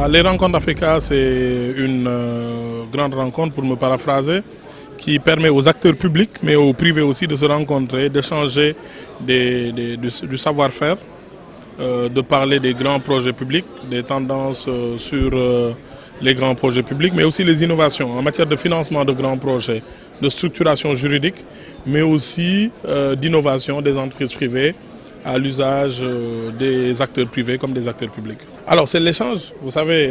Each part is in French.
Les rencontres Africa, c'est une grande rencontre, pour me paraphraser, qui permet aux acteurs publics, mais aux privés aussi, de se rencontrer, d'échanger du savoir-faire, de parler des grands projets publics, des tendances sur les grands projets publics, mais aussi les innovations en matière de financement de grands projets, de structuration juridique, mais aussi d'innovation des entreprises privées à l'usage des acteurs privés comme des acteurs publics. Alors c'est l'échange, vous savez,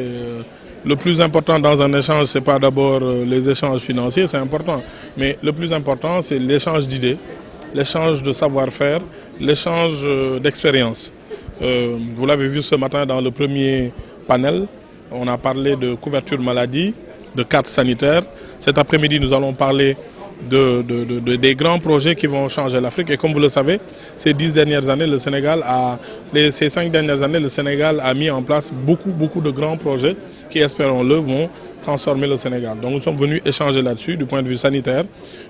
le plus important dans un échange, ce n'est pas d'abord les échanges financiers, c'est important, mais le plus important, c'est l'échange d'idées, l'échange de savoir-faire, l'échange d'expérience. Vous l'avez vu ce matin dans le premier panel, on a parlé de couverture maladie, de carte sanitaire. Cet après-midi, nous allons parler des grands projets qui vont changer l'Afrique. Et comme vous le savez, ces 5 dernières années, le Sénégal a mis en place beaucoup de grands projets qui, espérons-le, vont transformer le Sénégal. Donc nous sommes venus échanger là-dessus du point de vue sanitaire,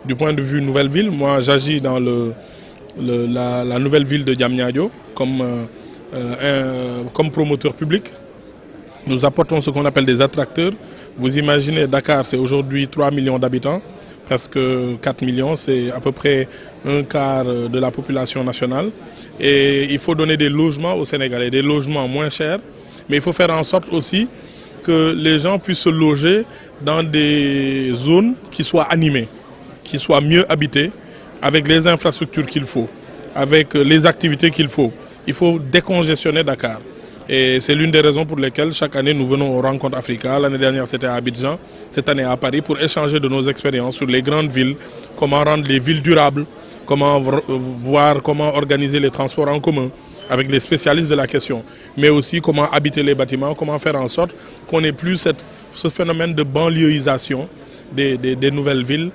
du point de vue nouvelle ville. Moi, j'agis dans la nouvelle ville de Diamniadio comme promoteur public. Nous apportons ce qu'on appelle des attracteurs. Vous imaginez, Dakar, c'est aujourd'hui 3 millions d'habitants. Presque 4 millions, c'est à peu près un quart de la population nationale. Et il faut donner des logements aux Sénégalais, des logements moins chers. Mais il faut faire en sorte aussi que les gens puissent se loger dans des zones qui soient animées, qui soient mieux habitées, avec les infrastructures qu'il faut, avec les activités qu'il faut. Il faut décongestionner Dakar. Et c'est l'une des raisons pour lesquelles chaque année nous venons aux rencontres Africa. L'année dernière c'était à Abidjan, cette année à Paris, pour échanger de nos expériences sur les grandes villes, comment rendre les villes durables, comment organiser les transports en commun avec les spécialistes de la question, mais aussi comment habiter les bâtiments, comment faire en sorte qu'on n'ait plus ce phénomène de banlieusisation des nouvelles villes,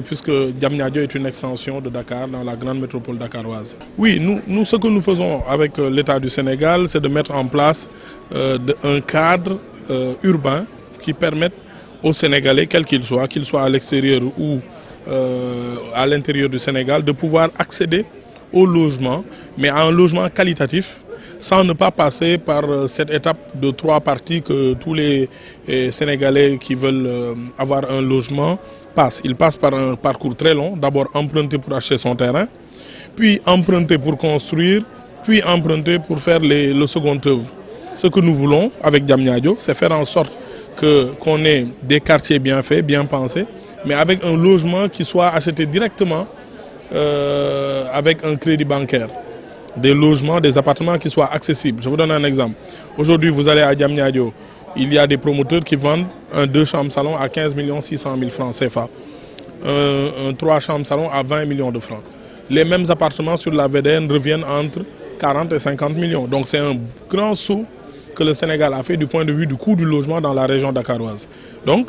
puisque Diamniadio est une extension de Dakar dans la grande métropole dakaroise. Oui, nous ce que nous faisons avec l'État du Sénégal, c'est de mettre en place un cadre urbain qui permette aux Sénégalais, quel qu'il soit à l'extérieur ou à l'intérieur du Sénégal, de pouvoir accéder au logement, mais à un logement qualitatif, sans ne pas passer par cette étape de 3 parties que tous les Sénégalais qui veulent avoir un logement passent. Ils passent par un parcours très long, d'abord emprunter pour acheter son terrain, puis emprunter pour construire, puis emprunter pour faire le second œuvre. Ce que nous voulons avec Diamniadio, c'est faire en sorte qu'on ait des quartiers bien faits, bien pensés, mais avec un logement qui soit acheté directement avec un crédit bancaire. Des logements, des appartements qui soient accessibles. Je vous donne un exemple. Aujourd'hui, vous allez à Diamniadio, il y a des promoteurs qui vendent un 2 chambres salon à 15 600 000 francs CFA, un 3 chambres salon à 20 millions de francs. Les mêmes appartements sur la VDN reviennent entre 40 et 50 millions. Donc c'est un grand saut que le Sénégal a fait du point de vue du coût du logement dans la région dakaroise. Donc,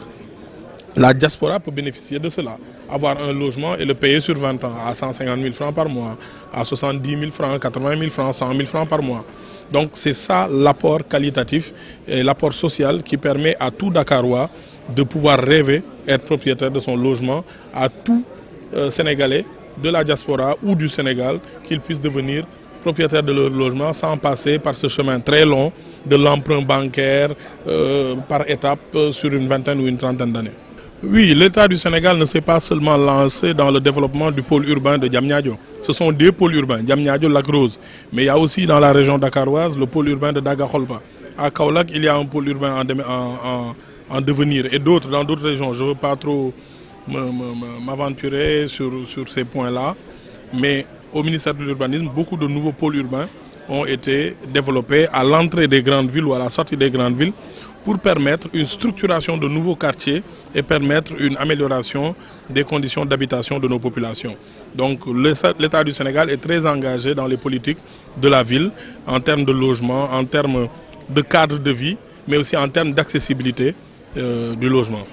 la diaspora peut bénéficier de cela, avoir un logement et le payer sur 20 ans à 150 000 francs par mois, à 70 000 francs, 80 000 francs, 100 000 francs par mois. Donc c'est ça l'apport qualitatif et l'apport social qui permet à tout Dakarois de pouvoir rêver, être propriétaire de son logement, à tout Sénégalais de la diaspora ou du Sénégal qu'il puisse devenir propriétaire de leur logement sans passer par ce chemin très long de l'emprunt bancaire par étapes sur une vingtaine ou une trentaine d'années. Oui, l'État du Sénégal ne s'est pas seulement lancé dans le développement du pôle urbain de Diamniadio. Ce sont des pôles urbains, Diamniadio, Lac Rose. Mais il y a aussi dans la région dakaroise le pôle urbain de Daga-Kholpa. À Kaolack, il y a un pôle urbain en devenir et d'autres dans d'autres régions. Je ne veux pas trop m'aventurer sur ces points-là. Mais au ministère de l'Urbanisme, beaucoup de nouveaux pôles urbains ont été développés à l'entrée des grandes villes ou à la sortie des grandes villes pour permettre une structuration de nouveaux quartiers et permettre une amélioration des conditions d'habitation de nos populations. Donc l'État du Sénégal est très engagé dans les politiques de la ville en termes de logement, en termes de cadre de vie, mais aussi en termes d'accessibilité du logement.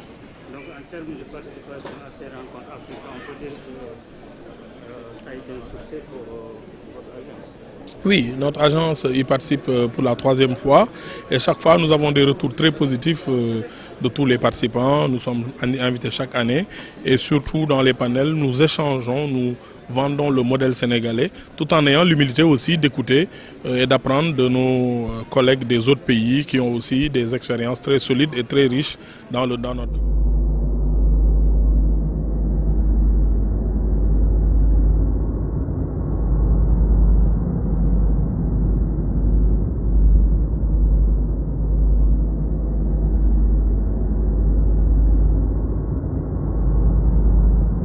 Donc en termes de participation à ces rencontres africaines, on peut dire que ça a été un succès pour votre agence? Oui, notre agence y participe pour la 3e fois et chaque fois nous avons des retours très positifs de tous les participants. Nous sommes invités chaque année et surtout dans les panels, nous échangeons, nous vendons le modèle sénégalais tout en ayant l'humilité aussi d'écouter et d'apprendre de nos collègues des autres pays qui ont aussi des expériences très solides et très riches dans notre domaine.